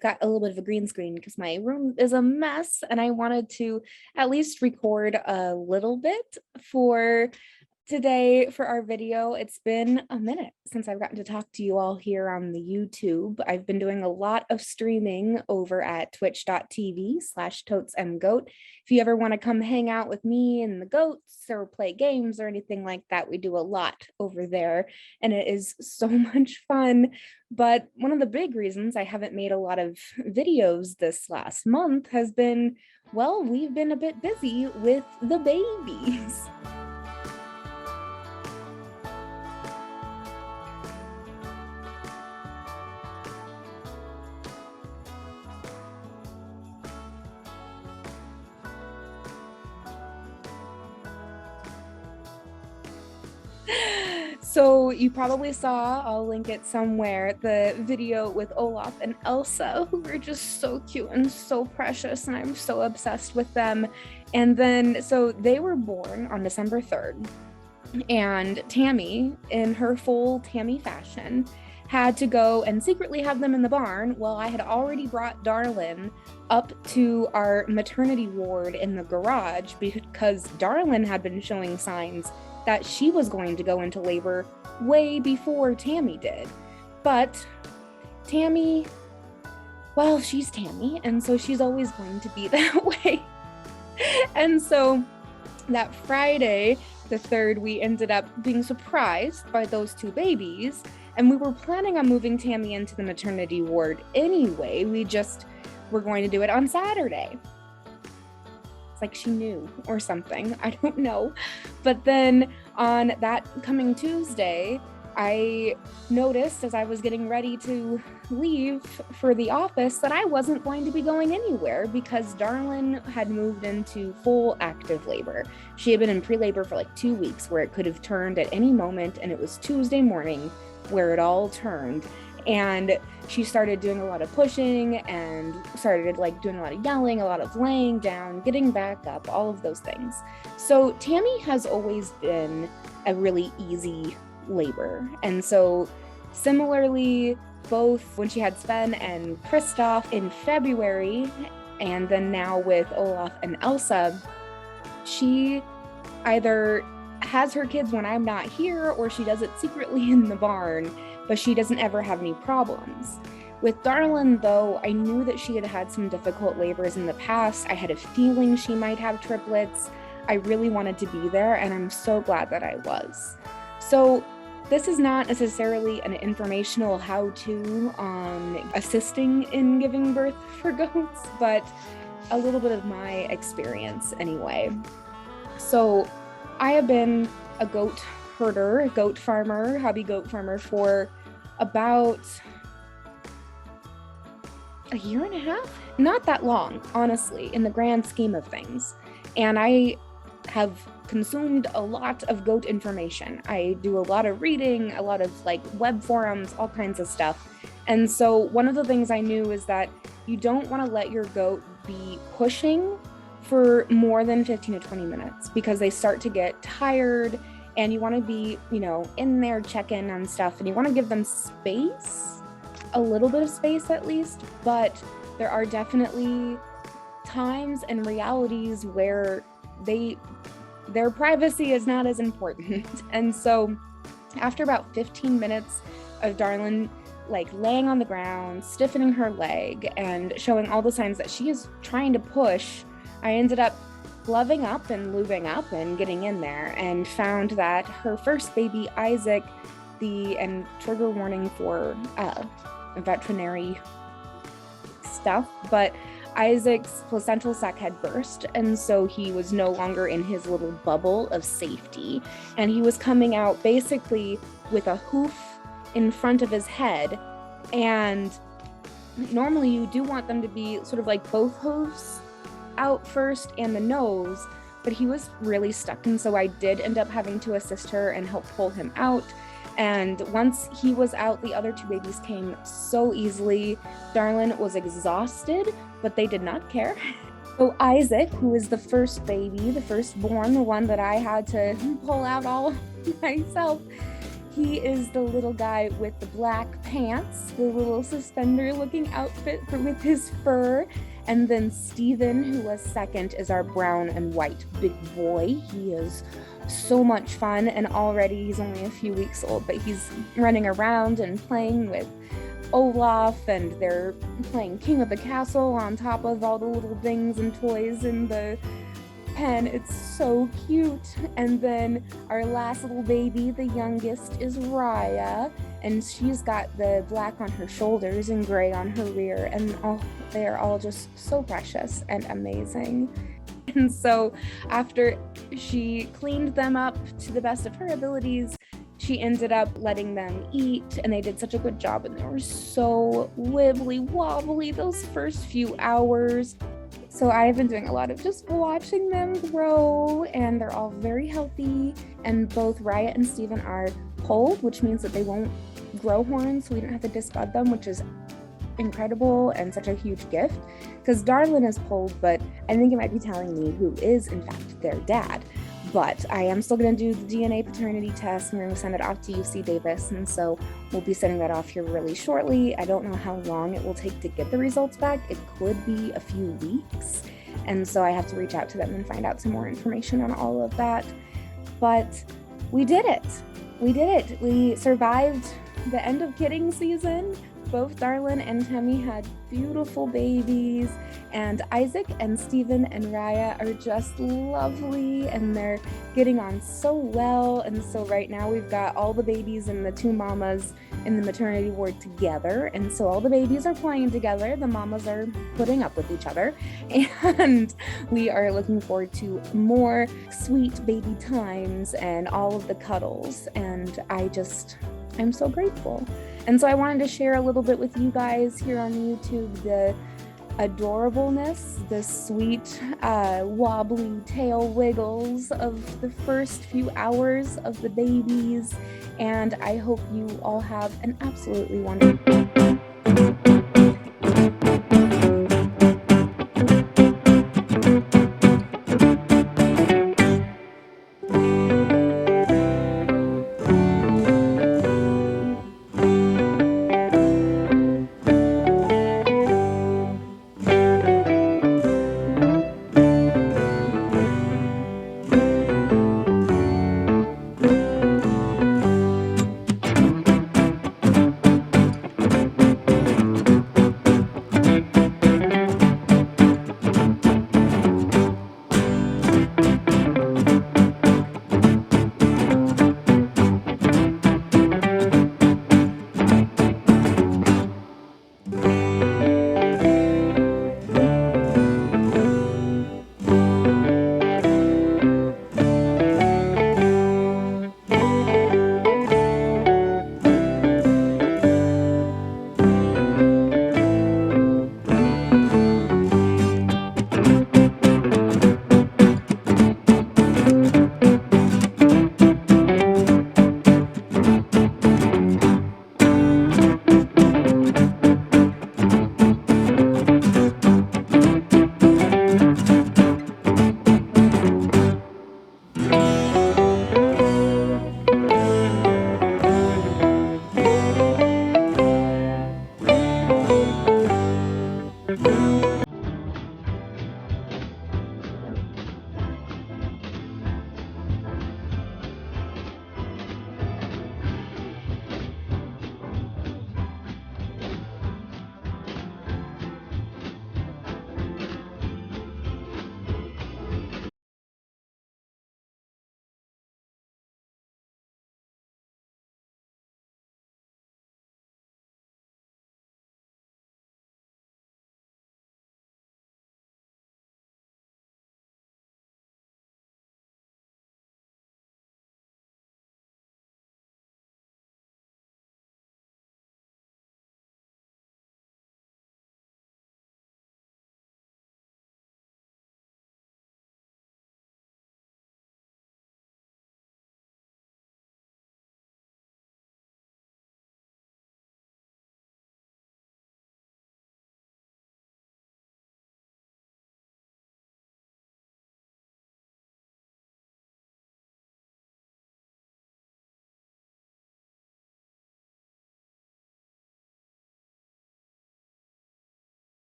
I've got a little bit of a green screen because my room is a mess and I wanted to at least record a little bit for today for our video. It's been a minute since I've gotten to talk to you all here on the YouTube. I've been doing a lot of streaming over at twitch.tv/toatsmgoat. If you ever want to come hang out with me and the goats or play games or anything like that, we do a lot over there and it is so much fun. But one of the big reasons I haven't made a lot of videos this last month has been, well, we've been a bit busy with the babies. So you probably saw, I'll link it somewhere, the video with Olaf and Elsa, who are just so cute and so precious, and I'm so obsessed with them. And then, so they were born on December 3rd, and Tammy, in her full Tammy fashion, had to go and secretly have them in the barn while I had already brought Darlin up to our maternity ward in the garage because Darlin had been showing signs that she was going to go into labor way before Tammy did. But Tammy, well, she's Tammy, and so she's always going to be that way. And so that Friday, the 3rd, we ended up being surprised by those two babies, and we were planning on moving Tammy into the maternity ward anyway. We just were going to do it on Saturday. Like she knew or something, I don't know. But then on that coming Tuesday, I noticed as I was getting ready to leave for the office that I wasn't going to be going anywhere because Darlin had moved into full active labor. She had been in pre-labor for like 2 weeks where it could have turned at any moment, and it was Tuesday morning where it all turned. And she started doing a lot of pushing and started like doing a lot of yelling, a lot of laying down, getting back up, all of those things. So Tammy has always been a really easy labor. And so similarly, both when she had Sven and Kristoff in February, and then now with Olaf and Elsa, she either has her kids when I'm not here or she does it secretly in the barn, but she doesn't ever have any problems. With Darlin, though, I knew that she had had some difficult labors in the past. I had a feeling she might have triplets. I really wanted to be there, and I'm so glad that I was. So this is not necessarily an informational how-to on assisting in giving birth for goats, but a little bit of my experience anyway. So I have been a goat herder, goat farmer, hobby goat farmer for about a year and a half? Not that long, honestly, in the grand scheme of things. And I have consumed a lot of goat information. I do a lot of reading, a lot of like web forums, all kinds of stuff. And so one of the things I knew is that you don't want to let your goat be pushing for more than 15 to 20 minutes because they start to get tired. And you want to be, in there checking on stuff, and you want to give them space, a little bit of space at least, but there are definitely times and realities where their privacy is not as important. And so after about 15 minutes of Darlin like laying on the ground, stiffening her leg, and showing all the signs that she is trying to push, I ended up gloving up and lubing up and getting in there and found that her first baby, Isaac, and trigger warning for veterinary stuff, but Isaac's placental sac had burst, and so he was no longer in his little bubble of safety, and he was coming out basically with a hoof in front of his head. And normally you do want them to be sort of like both hooves out first and the nose, but he was really stuck, and so I did end up having to assist her and help pull him out. And once he was out, the other two babies came so easily. Darlin was exhausted, but they did not care. So Isaac, who is the first baby, the firstborn, the one that I had to pull out all myself, He is the little guy with the black pants, the little suspender looking outfit with his fur. And then Steven, who was second, is our brown and white big boy. He is so much fun, and already he's only a few weeks old, but he's running around and playing with Olaf, and they're playing King of the Castle on top of all the little things and toys in the pen. It's so cute. And then our last little baby, the youngest, is Raya, and she's got the black on her shoulders and gray on her rear, and they are all just so precious and amazing. And so after she cleaned them up to the best of her abilities, she ended up letting them eat, and they did such a good job, and they were so wibbly wobbly those first few hours. So I've been doing a lot of just watching them grow, and they're all very healthy, and both Raya and Steven are polled, which means that they won't grow horns, so we don't have to discard them, which is incredible and such a huge gift, because Darlin is polled, but I think it might be telling me who is in fact their dad. But I am still going to do the DNA paternity test, and we're going to send it off to UC Davis, and so we'll be sending that off here really shortly. I don't know how long it will take to get the results back. It could be a few weeks, and so I have to reach out to them and find out some more information on all of that. But we did it. We did it. We survived the end of kidding season. Both Darlin and Temmie had beautiful babies, and Isaac and Steven and Raya are just lovely, and they're getting on so well. And so right now we've got all the babies and the two mamas in the maternity ward together, and so all the babies are playing together, the mamas are putting up with each other, and we are looking forward to more sweet baby times and all of the cuddles, and I'm so grateful. And so I wanted to share a little bit with you guys here on YouTube the adorableness, the sweet wobbly tail wiggles of the first few hours of the babies. And I hope you all have an absolutely wonderful